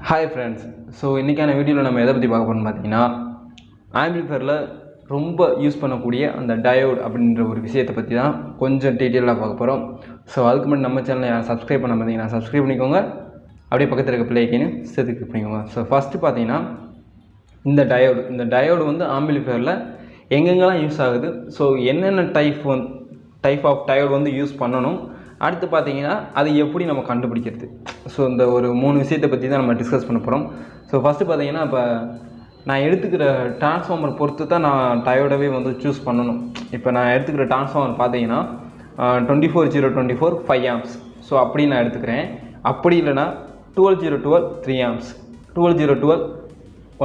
Hi friends, so இன்னைக்கான வீடியோவில் நம்ம எதை பற்றி பார்க்க போகிறோம்னு பார்த்தீங்கன்னா ஆம்பிளிஃபையரில் ரொம்ப யூஸ் பண்ணக்கூடிய அந்த டயோட் அப்படின்ற ஒரு விஷயத்தை பற்றி தான் கொஞ்சம் டீட்டெயிலாக பார்க்க போகிறோம். ஸோ அதுக்கு முன்னாடி நம்ம சேனலை சப்ஸ்கிரைப் பண்ண பார்த்தீங்கன்னா சப்ஸ்கிரைப் பண்ணிக்கோங்க, அப்படியே பக்கத்தில் இருக்க பிள்ளைக்கைன்னு சேர்த்து கிளிக் பண்ணிக்கோங்க. ஸோ ஃபஸ்ட்டு பார்த்தீங்கன்னா இந்த டயோடு வந்து ஆம்பிளிஃபையரில் எங்கெங்கெல்லாம் யூஸ் ஆகுது, ஸோ என்னென்ன டைப் ஆஃப் டயோடு வந்து யூஸ் பண்ணணும், அடுத்து பார்த்தீங்கன்னா அதை எப்படி நம்ம கண்டுபிடிக்கிறது. ஸோ இந்த ஒரு 3 விஷயத்தை பற்றி தான் நம்ம டிஸ்கஸ் பண்ண போகிறோம். ஸோ ஃபஸ்ட்டு பார்த்தீங்கன்னா இப்போ நான் எடுத்துக்கிற டிரான்ஸ்ஃபார்மர் பொறுத்து தான் நான் டயோடவே வந்து சூஸ் பண்ணணும். இப்போ நான் எடுத்துக்கிற டிரான்ஸ்ஃபார்மர் பார்த்தீங்கன்னா 24024 5 ஆம்ப்ஸ். ஸோ அப்படி நான் எடுத்துக்கிறேன். அப்படி இல்லைனா 12012 3 amps, 12012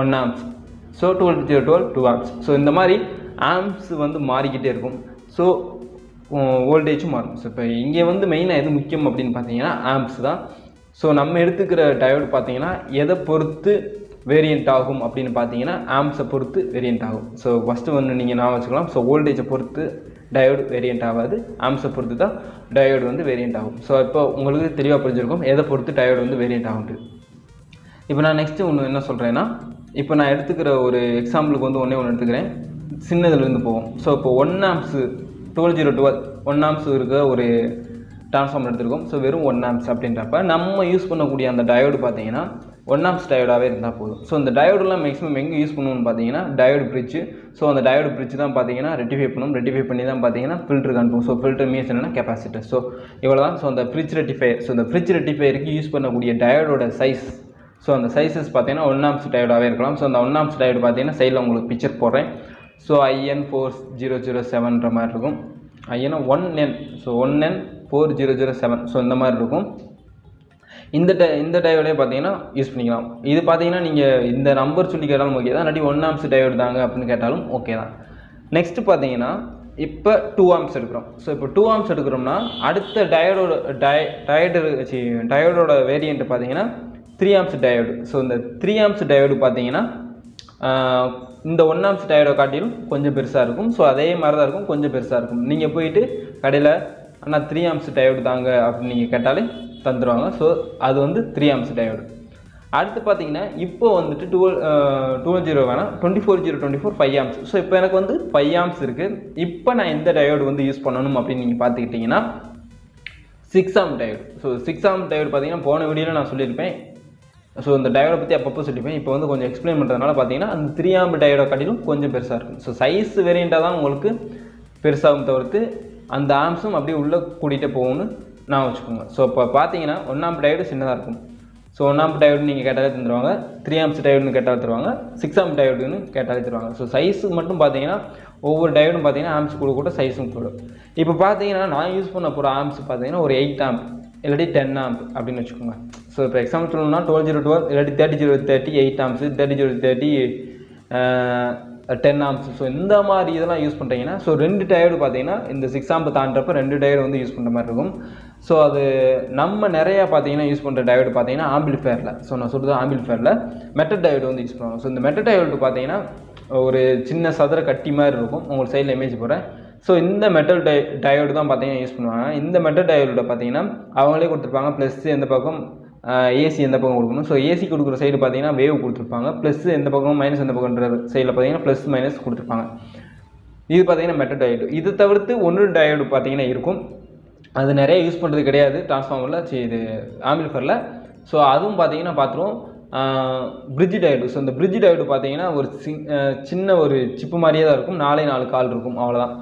1 amps, so 12012 2 amps. So இந்த மாதிரி ஆம்ப்ஸ் வந்து மாறிக்கிட்டே இருக்கும். ஸோ வோல்டேஜும் மாறும். ஸோ இப்போ இங்கே வந்து மெயினாக எது முக்கியம் அப்படின்னு பார்த்தீங்கன்னா ஆம்ப்ஸ் தான். ஸோ நம்ம எடுத்துக்கிற டயோடு பார்த்தீங்கன்னா எதை பொறுத்து வேரியண்ட் ஆகும் அப்படின்னு பார்த்தீங்கன்னா ஆம்ப்ஸை பொறுத்து வேரியண்ட் ஆகும். ஸோ ஃபஸ்ட்டு வந்து நீங்கள் நான் வச்சுக்கலாம். ஸோ வோல்டேஜை பொறுத்து டயோடு வேரியண்ட் ஆகாது, ஆம்ப்ஸை பொறுத்து தான் டயோடு வந்து வேரியண்ட் ஆகும். ஸோ இப்போ உங்களுக்கு தெளிவாக புரிஞ்சிருக்கும் எதை பொறுத்து டயோடு வந்து வேரியண்ட் ஆகுது. இப்போ நான் நெக்ஸ்ட்டு ஒன்று என்ன சொல்கிறேன்னா, இப்போ நான் எடுத்துக்கிற ஒரு எக்ஸாம்பிளுக்கு வந்து ஒன்று எடுத்துக்கிறேன், சின்னதுலேருந்து போவோம். ஸோ இப்போ 1 ஆம்ப்ஸு 12012 1 ஆம்ப்ஸ் இருக்க ஒரு டிரான்ஸ்ஃபார்மர் எடுத்துருக்கோம். ஸோ வெறும் 1 ஆம்ப்ஸ் அப்படின்றப்ப நம்ம யூஸ் பண்ணக்கூடிய அந்த டயோடு பார்த்தீங்கன்னா 1 ஆம்ப்ஸ் டயோடாகவே இருந்தால் போதும். ஸோ அந்த டயோடெலாம் மேக்ஸிமம் எங்கே யூஸ் பண்ணுவோம்னு பார்த்தீங்கன்னா டயோடு பிரிட்ஜு. ஸோ அந்த டயோடு பிரிட்ஜ் தான் பார்த்தீங்கன்னா ரெட்டிஃபை பண்ணி தான் பார்த்தீங்கன்னா ஃபில்டருக்கு அனுப்பும். ஸோ ஃபில்டர் மீன்ஸ் என்னென்னா கெப்பாசிட்டர். ஸோ இவ்வளோ தான். ஸோ அந்த ஃப்ரிட்ஜ் ரெட்டிஃபையர், ஸோ இந்த ஃப்ரிட்ஜ் ரெட்டிஃபையருக்கு யூஸ் பண்ணக்கூடிய டயோடோட சைஸ், ஸோ அந்த சைஸஸ் பார்த்தீங்கன்னா 1 ஆம்ப்ஸ் டயோடாகவே இருக்கலாம். ஸோ அந்த 1 ஆம்ப்ஸ் டயோடு பார்த்தீங்கன்னா சைடில் உங்களுக்கு பிக்சர் போடுறேன். ஸோ IN4007ன்ற மாதிரி இருக்கும். IN 1N, so 1N4007. So இந்த மாதிரி இருக்கும். இந்த டயோடே பார்த்தீங்கன்னா யூஸ் பண்ணிக்கலாம். இது பார்த்தீங்கன்னா நீங்கள் இந்த நம்பர் சொல்லி கேட்டாலும் ஓகே தான், இல்லாட்டி 1 ஆம்ப்ஸ் டயோடு தாங்க அப்படின்னு கேட்டாலும் ஓகே தான். நெக்ஸ்ட்டு பார்த்தீங்கன்னா இப்போ 2 ஆம்ப்ஸ் எடுக்கிறோம். ஸோ இப்போ 2 ஆம்ப்ஸ் எடுக்கிறோம்னா அடுத்த டயோடோட வேரியண்ட் பார்த்தீங்கன்னா 3 ஆம்ப்ஸ் டயோடு. ஸோ இந்த 3 ஆம்ப்ஸ் டயோடு பார்த்தீங்கன்னா இந்த 1 ஆம்ப்ஸ் டயோடை காட்டிலும் கொஞ்சம் பெருசாக இருக்கும். ஸோ அதே மாதிரி தான் இருக்கும், கொஞ்சம் பெருசாக இருக்கும். நீங்கள் போயிட்டு கடையில் ஆனால் 3 ஆம்ப்ஸ் டயோடு தாங்க அப்படின்னு நீங்கள் கேட்டாலே தந்துடுவாங்க. ஸோ அது வந்து 3 ஆம்ப்ஸ் டயோடு. அடுத்து பார்த்தீங்கன்னா இப்போ வந்துட்டு 220 வேணாம், 24024 5 ஆம்ப்ஸ். ஸோ இப்போ எனக்கு வந்து 5 ஆம்ப்ஸ் இருக்குது. இப்போ நான் எந்த டயோடு வந்து யூஸ் பண்ணணும் அப்படின்னு நீங்கள் பார்த்துக்கிட்டிங்கன்னா 6 amp diode. So 6 amp diode பார்த்தீங்கன்னா போன வீடியோவில் நான் சொல்லியிருப்பேன். ஸோ இந்த டயோடை பற்றி அப்பப்போ சொல்லிப்பேன். இப்போ வந்து கொஞ்சம் எக்ஸ்பிளைன் பண்ணுறதுனால பார்த்தீங்கன்னா அந்த 3 ஆம்ப் டயோடை காட்டிலும் கொஞ்சம் பெருசாக இருக்கும். ஸோ சைஸ் வேரியண்ட்டாக தான் உங்களுக்கு பெருசாகும் தவிர்த்து அந்த ஆம்ப்ஸும் அப்படியே உள்ளே கூட்டிகிட்டே போகணும்னு நான் வச்சுக்கோங்க. ஸோ இப்போ பார்த்தீங்கன்னா 1 ஆம்ப் டயோடு சின்னதாக இருக்கும். ஸோ 1 ஆம்ப் டயோடு நீங்கள் கேட்டாலே தந்துடுவாங்க, 3 ஆம்ப்ஸ் டயோடுன்னு கேட்டாலே தருவாங்க, 6 ஆம்ப் டயோடுன்னு கேட்டாலே தருவாங்க. ஸோ சைஸு மட்டும் பார்த்தீங்கன்னா ஒவ்வொரு டயோடும் பார்த்தீங்கன்னா ஆம்ப்ஸ் கூட சைஸும் கூட. இப்போ பார்த்தீங்கன்னா நான் யூஸ் பண்ண போகிற ஆம்ப்ஸ் பார்த்தீங்கன்னா ஒரு 8 ஆம்ப் இல்லாட்டி 10 ஆம்ப் அப்படின்னு வச்சுக்கோங்க. ஸோ இப்போ எக்ஸாம்பிள் சொல்லணும்னா 12012 இல்லாட்டி 3030 8 ஆம்ப்ஸ், 3030 10 ஆம்ப்ஸ். ஸோ இந்த மாதிரி இதெல்லாம் யூஸ் பண்ணுறீங்கன்னா ஸோ 2 டயோடு பார்த்தீங்கன்னா இந்த 6 ஆம்ப் தாண்டப்போ 2 டயோடு வந்து யூஸ் பண்ணுற மாதிரி இருக்கும். ஸோ அது நம்ம நிறையா பார்த்தீங்கன்னா யூஸ் பண்ணுற டயோடு பார்த்தீங்கன்னா ஆம்பிளிஃபையரில், ஸோ நான் சொல்கிறது ஆம்பிளிஃபையரில் மெட்டல் டயோடு வந்து யூஸ் பண்ணுவாங்க. ஸோ இந்த மெட்டல் டயோடு பார்த்தீங்கன்னா ஒரு சின்ன சதுர கட்டி மாதிரி இருக்கும். உங்களுக்கு சைடில் இமேஜ் போகிறேன். ஸோ இந்த மெட்டல் டயோடு தான் பார்த்தீங்கன்னா யூஸ் பண்ணுவாங்க. இந்த மெட்டல் டயோட பார்த்தீங்கன்னா அவங்களே கொடுத்துருப்பாங்க ப்ளஸ் எந்த பக்கம் ஏசி எந்த பக்கம் கொடுக்கணும். ஸோ ஏசி கொடுக்குற சைடு பார்த்தீங்கன்னா வேவ் கொடுத்துருப்பாங்க, ப்ளஸ் எந்த பக்கம் மைனஸ் எந்த பக்கம்ன்ற சைடில் பார்த்தீங்கன்னா ப்ளஸ் மைனஸ் கொடுத்துருப்பாங்க. இது பார்த்தீங்கன்னா மெட்டல் டயோடு. இது தவிர்த்து 1 டயோடு பார்த்தீங்கன்னா இருக்கும். அது நிறைய யூஸ் பண்ணுறது கிடையாது டிரான்ஸ்ஃபார்மரில், இது ஆம்பிளிஃபையரில். ஸோ அதுவும் பார்த்தீங்கன்னா பார்த்துருவோம். Bridge diode. ஸோ இந்த பிரிட்ஜ் டயோடு பார்த்தீங்கன்னா ஒரு சின்ன ஒரு சிப்பு மாதிரியே தான் இருக்கும். 4 கால் இருக்கும், அவ்வளோதான்.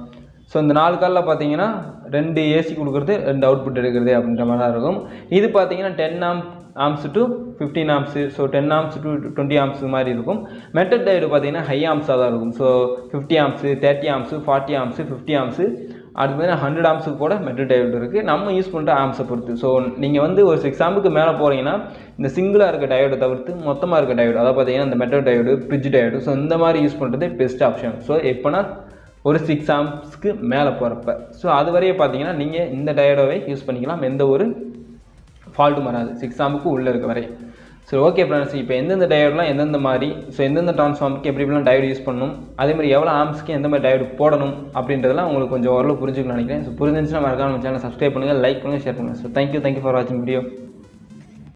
ஸோ இந்த 4 காலில் பார்த்தீங்கன்னா 2 ஏசி கொடுக்குறது, 2 அவுட்புட் எடுக்கிறது அப்படின்ற மாதிரி தான் இருக்கும். இது பார்த்தீங்கன்னா 10 amps to 15 amps, so 10 amps to 20 amps மாதிரி இருக்கும். மெட்டல் டயோடு பார்த்தீங்கன்னா ஹை ஆம்ப்ஸாக தான் இருக்கும். ஸோ 50 ஆம்ப்ஸு, 30 ஆம்ப்ஸு, 40 ஆம்ப்ஸு, 50 ஆம்ப்ஸு, அடுத்து பார்த்தீங்கன்னா 100 ஆம்ப்ஸுக்கு கூட மெட்டல் டயோடு இருக்குது. நம்ம யூஸ் பண்ணுற ஆம்ப்ஸை பொறுத்து. ஸோ நீங்கள் வந்து ஒரு 6 ஆம்புக்கு மேலே போகிறீங்கன்னா இந்த சிங்கிளாக இருக்க டயோடை தவிர்த்து மொத்தமாக இருக்க டயோடு, அதாவது பார்த்தீங்கன்னா இந்த metal diode, bridge diode, so இந்த மாதிரி யூஸ் பண்ணுறது பெஸ்ட் ஆப்ஷன். ஸோ எப்போனா ஒரு 6 ஆம்ப்ஸ்க்கு மேலே போகிறப்ப. ஸோ அது வரையே பார்த்தீங்கன்னா நீங்கள் இந்த டயோடவை யூஸ் பண்ணிக்கலாம், எந்த ஒரு ஃபால்ட்டும் வராது 6 ஆம்புக்கு உள்ளே இருக்க வரை. சரி, ஓகே ஃப்ரெண்ட்ஸ். இப்போ எந்தெந்த டயோடெலாம் எந்தெந்த மாதிரி, ஸோ எந்தெந்த டிரான்ஸ்ஃபார்மருக்கு எப்படிலாம் டயோடு யூஸ் பண்ணணும், அதேமாதிரி எவ்வளோ ஆம்ப்ஸ்க்கு எந்த மாதிரி டயோடு போடணும் அப்படின்றதெல்லாம் உங்களுக்கு கொஞ்சம் ஓரளவு புரிஞ்சுக்கணும்னு நினைக்கிறேன். ஸோ புரிஞ்சிருந்துச்சுன்னா மறக்காம நம்ம சேனலை சப்ஸ்கிரைப் பண்ணுங்கள், லைக் பண்ணுங்கள், ஷேர் பண்ணுங்கள். ஸோ தேங்க்யூ ஃபார் வாட்சிங் வீடியோ.